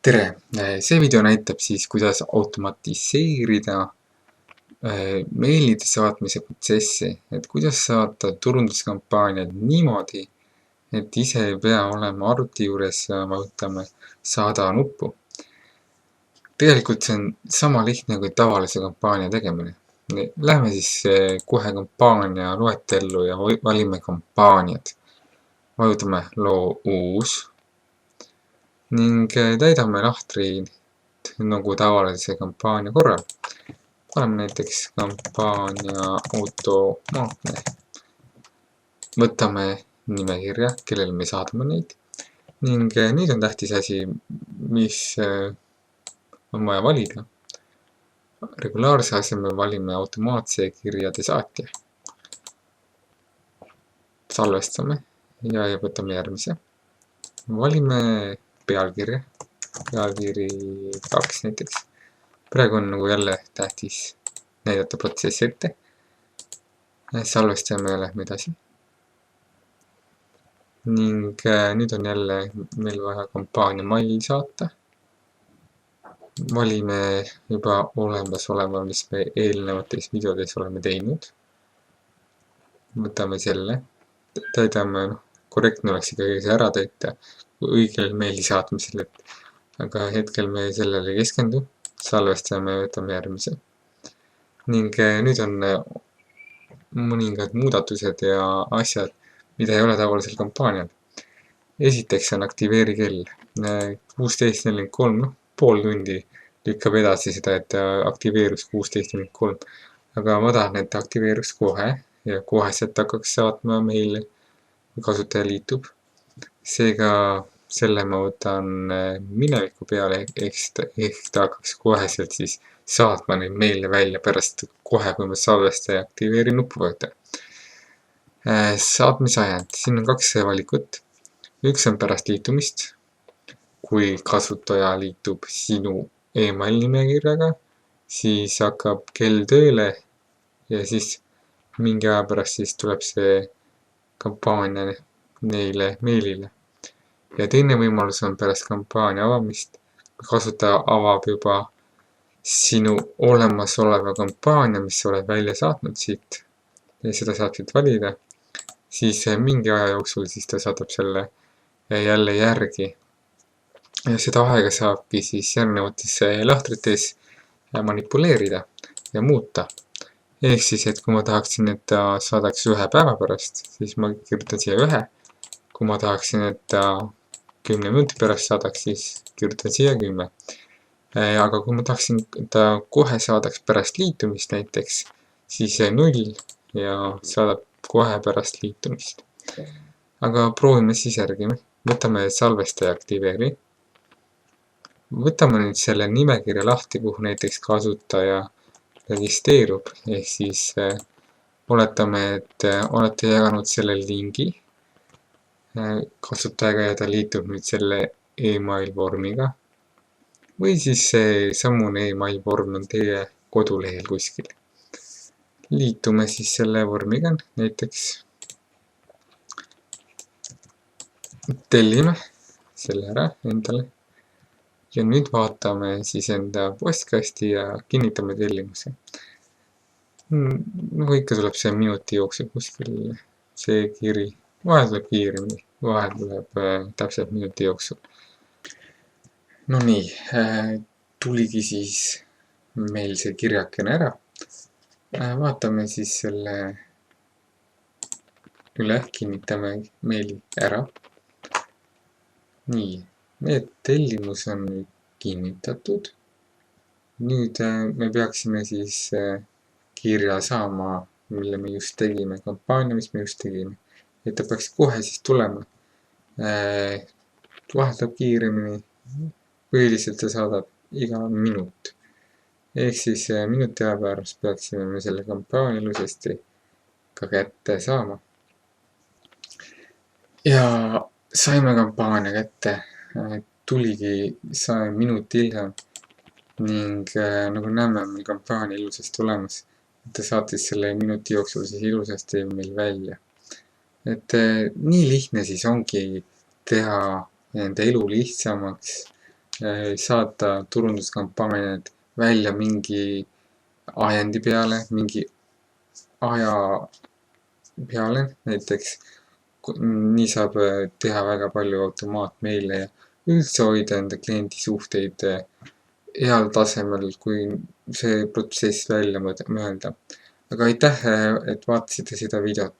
tere! See video näitab siis, kuidas automatiseerida meilide saatmise protsessi, et kuidas saata turunduskampaaniad niimoodi, et ise ei pea olema arvuti juures ja vajutama saada nuppu. Tegelikult see on sama lihtne kui tavalise kampaania tegemine. Lähme siis kohe kampaania loetellu ja valime kampaaniad. Vajutame loo uus ning täidame lahtrid nagu tavalise kampaania korral. Paneme näiteks kampaania automaatne. Võtame nimekirja, kellele me saadame neid ning nüüd on tähtis asi, mis on vaja valida. Regulaarse asemel valime automaatse kirjade saatja. Salvestame ja võtame järgmise. Valime pealkirja, pealkiri 2 näiteks. Praegu on nagu jälle tähtis näidata protsessi ette. Salvestame ja lähme edasi. Ning nüüd on jälle meil vaja kampaania mail saata. Valime juba olemasoleva, mis me eelnevates videodes oleme teinud. Võtame selle. Täidame, korrektne oleks ikkagi see ära täita õigel meili saatmisel, aga hetkel me sellele ei keskendu. Salvestame ja võtame järgmise. Ning nüüd on mõningad muudatused ja asjad, mida ei ole tavalisel kampaanial. Esiteks on aktiveeri kell. 16.43, pool tundi lükkab edasi seda, et aktiveerus 16.43. Aga ma tahan, et aktiveerus kohe ja koheselt hakkaks saatma meile, kui kasutaja liitub. Seega selle ma võtan mineviku peale, ehk ta hakkaks koheselt siis saatma neid meile välja pärast kohe, kui ma salvesta ja aktiveeri nuppu vajutan. Saatmisajand. Siin on 2 valikut. Üks on pärast liitumist, kui kasutaja liitub sinu email nimekirjaga, siis hakkab kell tööle ja siis mingi aja pärast siis tuleb see kampaania neile meilile. Ja teine võimalus on pärast kampaania avamist, kui kasutaja avab juba sinu olemasoleva kampaania, mis sa oled välja saatnud siit ja seda saad siit valida, siis mingi aja jooksul siis ta saadab selle jälle järgi. Ja seda aega saabki siis järgnevates lahtrites manipuleerida ja muuta. Ehk siis, et kui ma tahaksin, et ta saadaks 1 päeva pärast, siis ma kirjutan siia 1. Kui ma tahaksin, et ta 10 minuti pärast saadaks, siis kirjutan siia 10. Aga kui ma tahaksin, et ta kohe saadaks pärast liitumist näiteks, siis 0 ja saadab kohe pärast liitumist. Aga proovime siis järgi. Võtame salvestaja aktiveeri. Võtame nüüd selle nimekirja lahti, kuhu näiteks kasutaja registreerub. Ehk siis oletame, et olete jaganud selle lingi kasutajaga ja ta liitub nüüd selle email vormiga. Või siis see samune email vorm on teie kodulehel kuskil. Liitume siis selle vormiga näiteks. Tellime selle ära endale ja nüüd vaatame siis enda postkasti ja kinnitame tellimuse. Nagu ikka tuleb see minuti jooksul kuskil see kiri, vahel tuleb kiiremini, vahel tuleb täpselt minuti jooksul. No nii, tuligi siis meil see kirjakene ära. Vaatame siis selle üle, kinnitame meili ära. Nii, meie tellimus on kinnitatud. Nüüd me peaksime siis kirja saama, mille me just tegime, kampaania, mis me just tegime. Et ta peaks kohe siis tulema. Vahetab kiiremini, põhiliselt ta saadab iga minut. Ehk siis minuti aja pärast peaksime me selle kampaania ilusasti ka kätte saama. Ja saime kampaania kätte, tuligi 100 minuti hiljem ning nagu näeme, meil kampaania ilusasti olemas. Ta saatis selle minuti jooksul siis ilusasti meil välja. Et nii lihtne siis ongi teha enda elu lihtsamaks saata turunduskampaaniad välja mingi ajendi peale, mingi aja peale näiteks. Nii saab teha väga palju automaatmeile ja üldse hoida enda kliendisuhteid heal tasemel, kui see protsess välja mõelda. Aga aitäh, et vaatasite seda videot.